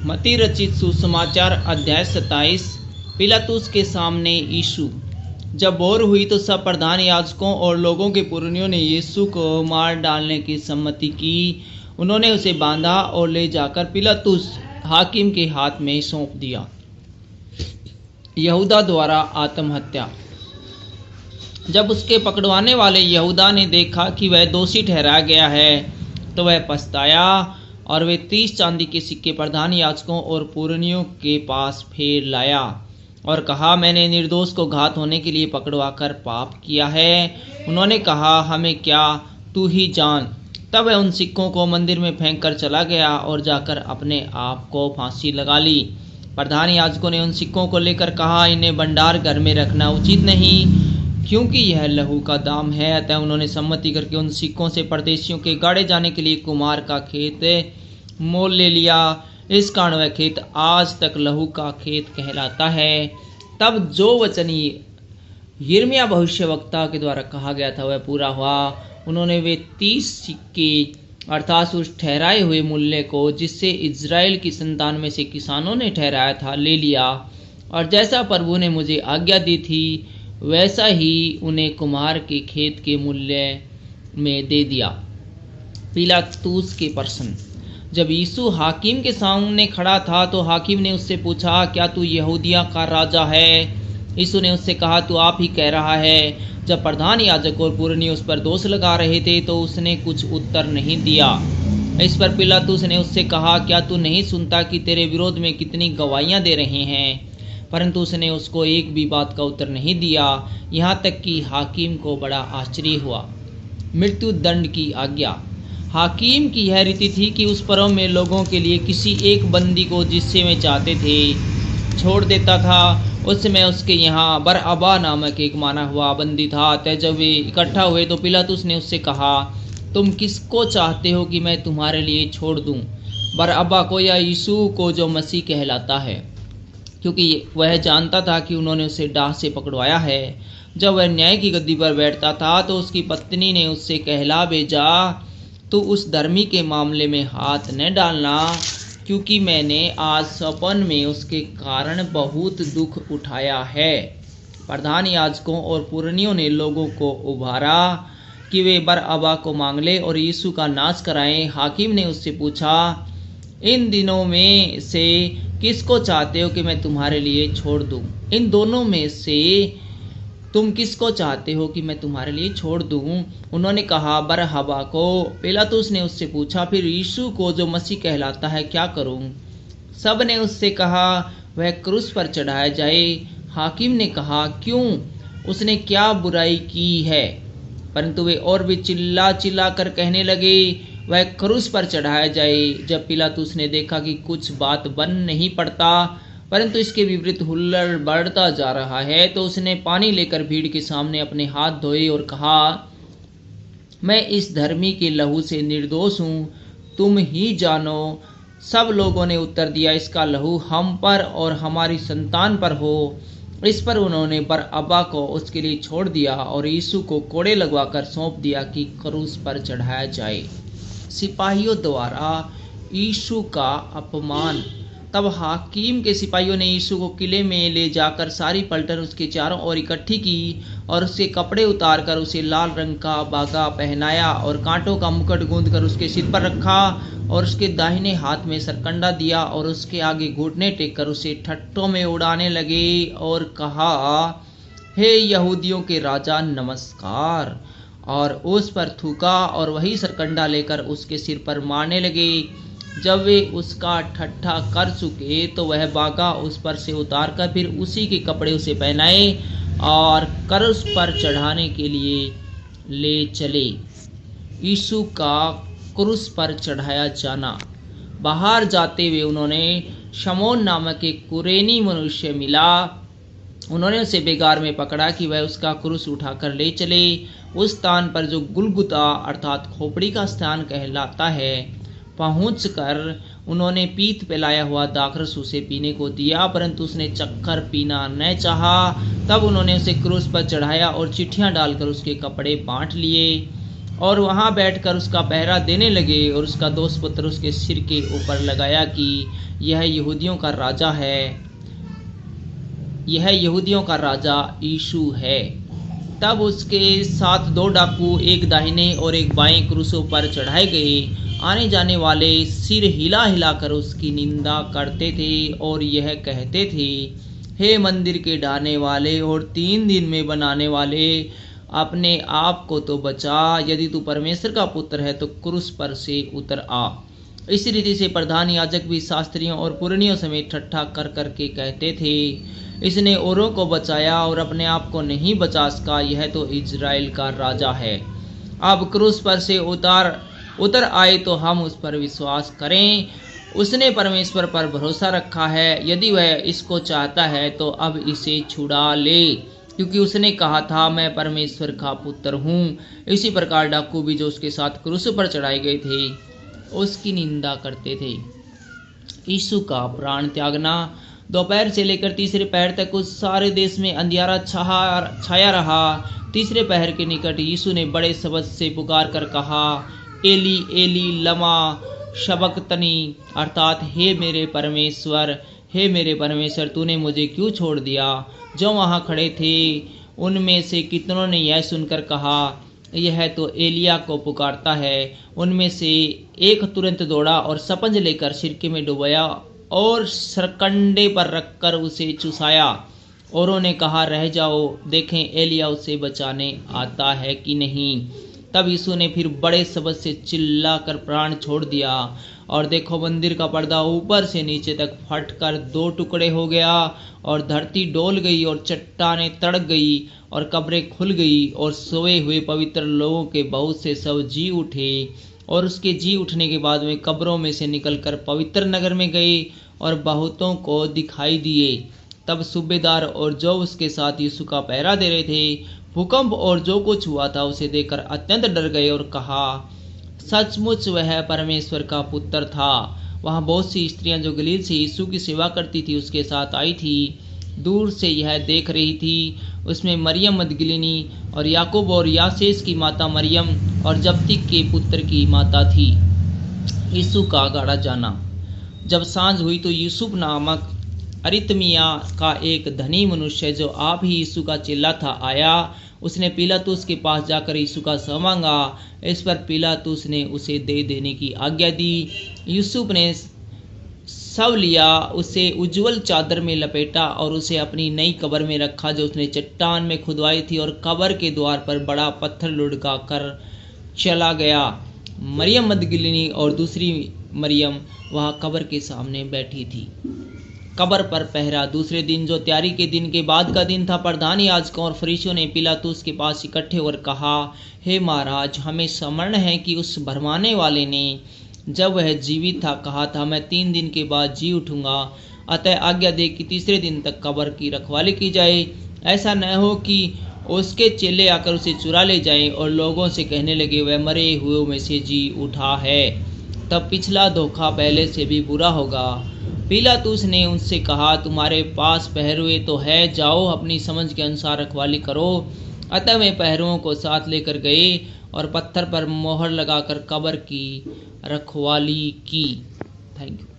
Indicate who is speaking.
Speaker 1: मत्ती रचित सुसमाचार अध्याय 27। पिलातुस के सामने यीशु। जब भोर हुई तो सब प्रधान याजकों और लोगों के पुरनियों ने यीशु को मार डालने की सम्मति की। उन्होंने उसे बांधा और ले जाकर पिलातुस हाकिम के हाथ में सौंप दिया। यहूदा द्वारा आत्महत्या। जब उसके पकड़वाने वाले यहूदा ने देखा कि वह दोषी ठहराया गया है तो वह पछताया और वे 30 चांदी के सिक्के प्रधान याजकों और पुरनियों के पास फेर लाया और कहा, मैंने निर्दोष को घात होने के लिए पकड़वाकर पाप किया है। उन्होंने कहा, हमें क्या, तू ही जान। तब वह उन सिक्कों को मंदिर में फेंक कर चला गया और जाकर अपने आप को फांसी लगा ली। प्रधान याजकों ने उन सिक्कों को लेकर कहा, इन्हें भंडार घर में रखना उचित नहीं, क्योंकि यह लहू का दाम है। अतः उन्होंने सम्मति करके उन सिक्कों से परदेशियों के गाड़े जाने के लिए कुम्हार का खेत मोल ले लिया। इस कारण वह खेत आज तक लहू का खेत कहलाता है। तब जो वचन यिर्मयाह भविष्यवक्ता के द्वारा कहा गया था वह पूरा हुआ। उन्होंने वे 30 सिक्के अर्थात उस ठहराए हुए मूल्य को जिससे इज़राइल की संतान में से किसानों ने ठहराया था ले लिया, और जैसा प्रभु ने मुझे आज्ञा दी थी वैसा ही उन्हें कुम्हार के खेत के मूल्य में दे दिया। पिलातुस के प्रश्न। जब यीशु हाकिम के सामने खड़ा था तो हाकिम ने उससे पूछा, क्या तू यहूदिया का राजा है? यीशु ने उससे कहा, तू आप ही कह रहा है। जब प्रधान याजक और पुरनिये उस पर दोष लगा रहे थे तो उसने कुछ उत्तर नहीं दिया। इस पर पिलातुस ने उससे कहा, क्या तू नहीं सुनता कि तेरे विरोध में कितनी गवाहियां दे रहे हैं? परंतु उसने उसको एक भी बात का उत्तर नहीं दिया। यहाँ तक कि हाकिम को बड़ा आश्चर्य हुआ। मृत्यु दंड की आज्ञा। हाकिम की यह रीति थी कि उस पर्व में लोगों के लिए किसी एक बंदी को जिससे वे चाहते थे छोड़ देता था। उस समय उसके यहाँ बरअब्बा नामक एक माना हुआ बंदी था। अतः जब वे इकट्ठा हुए तो पिलातुस ने उससे कहा, तुम किसको चाहते हो कि मैं तुम्हारे लिए छोड़ दूं, बरअब्बा को या यीशु को जो मसीह कहलाता है? क्योंकि वह जानता था कि उन्होंने उसे डाह से पकड़वाया है। जब वह न्याय की गद्दी पर बैठता था तो उसकी पत्नी ने उससे कहला भेजा, तू उस धर्मी के मामले में हाथ न डालना, क्योंकि मैंने आज सपन में उसके कारण बहुत दुख उठाया है। प्रधान याजकों और पुरनियों ने लोगों को उभारा कि वे बरअब्बा को मांग ले और यीशु का नाश कराएं। हाकिम ने उससे पूछा, इन दिनों में से किसको चाहते हो कि मैं तुम्हारे लिए छोड़ दूं? इन दोनों में से तुम किसको चाहते हो कि मैं तुम्हारे लिए छोड़ दूं? उन्होंने कहा, बरअब्बा को। पिलातुस ने उससे पूछा, फिर यीशु को जो मसीह कहलाता है क्या करूं? सब ने उससे कहा, वह क्रूस पर चढ़ाया जाए। हाकिम ने कहा, क्यों? उसने क्या बुराई की है? परंतु वे और भी चिल्ला चिल्ला कर कहने लगे, वह क्रूस पर चढ़ाया जाए। जब पिलातुस ने देखा कि कुछ बात बन नहीं पड़ता परंतु इसके विपरीत हुल्लड़ बढ़ता जा रहा है तो उसने पानी लेकर भीड़ के सामने अपने हाथ धोए और कहा, मैं इस धर्मी के लहू से निर्दोष हूँ, तुम ही जानो। सब लोगों ने उत्तर दिया, इसका लहू हम पर और हमारी संतान पर हो। इस पर उन्होंने बरअब्बा को उसके लिए छोड़ दिया और यीशु को कोड़े लगवाकर सौंप दिया कि क्रूस पर चढ़ाया जाए। सिपाहियों द्वारा यीशु का अपमान। तब हाकिम के सिपाहियों ने यीशु को किले में ले जाकर सारी पलटन उसके चारों ओर इकट्ठी की और उसके कपड़े उतारकर उसे लाल रंग का बागा पहनाया और कांटों का मुकुट गूंथकर उसके सिर पर रखा और उसके दाहिने हाथ में सरकंडा दिया और उसके आगे घुटने टेककर उसे ठट्ठों में उड़ाने लगे और कहा, हे यहूदियों के राजा नमस्कार, और उस पर थूका और वही सरकंडा लेकर उसके सिर पर मारने लगे। जब वे उसका ठट्ठा कर चुके तो वह बागा उस पर से उतार कर फिर उसी के कपड़े उसे पहनाए और क्रूस पर चढ़ाने के लिए ले चले। यीशु का क्रूस पर चढ़ाया जाना। बाहर जाते हुए उन्होंने शमौन नामक एक कुरेनी मनुष्य मिला। उन्होंने उसे बेगार में पकड़ा कि वह उसका क्रूस उठाकर ले चले। उस स्थान पर जो गुलगुता अर्थात खोपड़ी का स्थान कहलाता है पहुंचकर उन्होंने पीत पिलाया हुआ दाखरस उसे पीने को दिया, परंतु उसने चक्कर पीना न चाहा। तब उन्होंने उसे क्रूस पर चढ़ाया और चिट्ठियां डालकर उसके कपड़े बांट लिए। और वहाँ बैठकर उसका पहरा देने लगे। और उसका दोस्त पुत्र उसके सिर के ऊपर लगाया कि यह यहूदियों का राजा है, यह यहूदियों का राजा यीशु है। तब उसके साथ 2 डाकू, एक दाहिने और एक बाएं क्रूसों पर चढ़ाए गए। आने जाने वाले सिर हिला हिला कर उसकी निंदा करते थे और यह कहते थे, हे मंदिर के ढाने वाले और 3 दिन में बनाने वाले, अपने आप को तो बचा। यदि तू परमेश्वर का पुत्र है तो क्रूस पर से उतर आ। इसी रीति से प्रधान याजक भी शास्त्रियों और पुरनियों समेत ठट्ठा कर करके कहते थे, इसने औरों को बचाया और अपने आप को नहीं बचा सका, यह तो इजराइल का राजा है। अब क्रूस पर से उतर आए तो हम उस पर विश्वास करें। उसने परमेश्वर पर भरोसा रखा है। यदि वह इसको चाहता है तो अब इसे छुड़ा ले, क्योंकि उसने कहा था, मैं परमेश्वर का पुत्र हूँ। इसी प्रकार डाकू भी जो उसके साथ क्रूस पर चढ़ाए गए थे उसकी निंदा करते थे। यीशु का प्राण त्यागना। दोपहर से लेकर तीसरे पहर तक उस सारे देश में अंधियारा छाया रहा। तीसरे पहर के निकट यीशु ने बड़े शब्द से पुकार कर कहा, एली एली लमा शबक्तनी, अर्थात हे मेरे परमेश्वर तूने मुझे क्यों छोड़ दिया। जो वहाँ खड़े थे उनमें से कितनों ने यह सुनकर कहा, यह तो एलिया को पुकारता है। उनमें से एक तुरंत दौड़ा और स्पंज लेकर सिरके में डुबाया और सरकंडे पर रखकर उसे चुसाया। औरों ने कहा, रह जाओ, देखें एलिया उसे बचाने आता है कि नहीं। तब यीशु ने फिर बड़े शब्द से चिल्लाकर प्राण छोड़ दिया। और देखो, मंदिर का पर्दा ऊपर से नीचे तक फटकर 2 टुकड़े हो गया और धरती डोल गई और चट्टानें तड़क गई और कब्रें खुल गई और सोए हुए पवित्र लोगों के बहुत से शव जी उठे। और उसके जी उठने के बाद वे कब्रों में से निकलकर पवित्र नगर में गए और बहुतों को दिखाई दिए। तब सूबेदार और जो उसके साथ यीशु का पहरा दे रहे थे भूकंप और जो कुछ हुआ था उसे देखकर अत्यंत डर गए और कहा, सचमुच वह परमेश्वर का पुत्र था। वहाँ बहुत सी स्त्रियां जो गलील से यीशु की सेवा करती थी उसके साथ आई थी, दूर से यह देख रही थी। उसमें मरियम मगदलीनी और याकूब और यासेस की माता मरियम और जब्दी के पुत्र की माता थी। यीशु का गाड़ा जाना। जब सांझ हुई तो यूसुफ नामक अरितमिया का एक धनी मनुष्य जो आप ही यीशु का चेला था आया। उसने पिलातुस के पास जाकर यीशु का शव मांगा। इस पर पिलातुस ने उसे दे देने की आज्ञा दी। यूसुफ ने शव लिया, उसे उज्जवल चादर में लपेटा और उसे अपनी नई कब्र में रखा जो उसने चट्टान में खुदवाई थी, और कब्र के द्वार पर बड़ा पत्थर लुढ़का कर चला गया। मरियम मगदलीनी और दूसरी मरियम वहाँ कब्र के सामने बैठी थी। कब्र पर पहरा। दूसरे दिन जो तैयारी के दिन के बाद का दिन था, प्रधान याजकों और फरीसियों ने पिलातुस के पास इकट्ठे होकर कहा, हे महाराज, हमें स्मरण है कि उस भरमाने वाले ने जब वह जीवित था कहा था, मैं 3 दिन के बाद जी उठूंगा। अतः आज्ञा दे कि तीसरे दिन तक कब्र की रखवाली की जाए, ऐसा न हो कि उसके चेले आकर उसे चुरा ले जाएं और लोगों से कहने लगे, वह मरे हुए में से जी उठा है। तब पिछला धोखा पहले से भी बुरा होगा। पिलातुस ने उनसे कहा, तुम्हारे पास पहरुए तो है, जाओ अपनी समझ के अनुसार रखवाली करो। अतः वे पहरुओं को साथ लेकर गए और पत्थर पर मोहर लगाकर कब्र की रखवाली की। Thank you.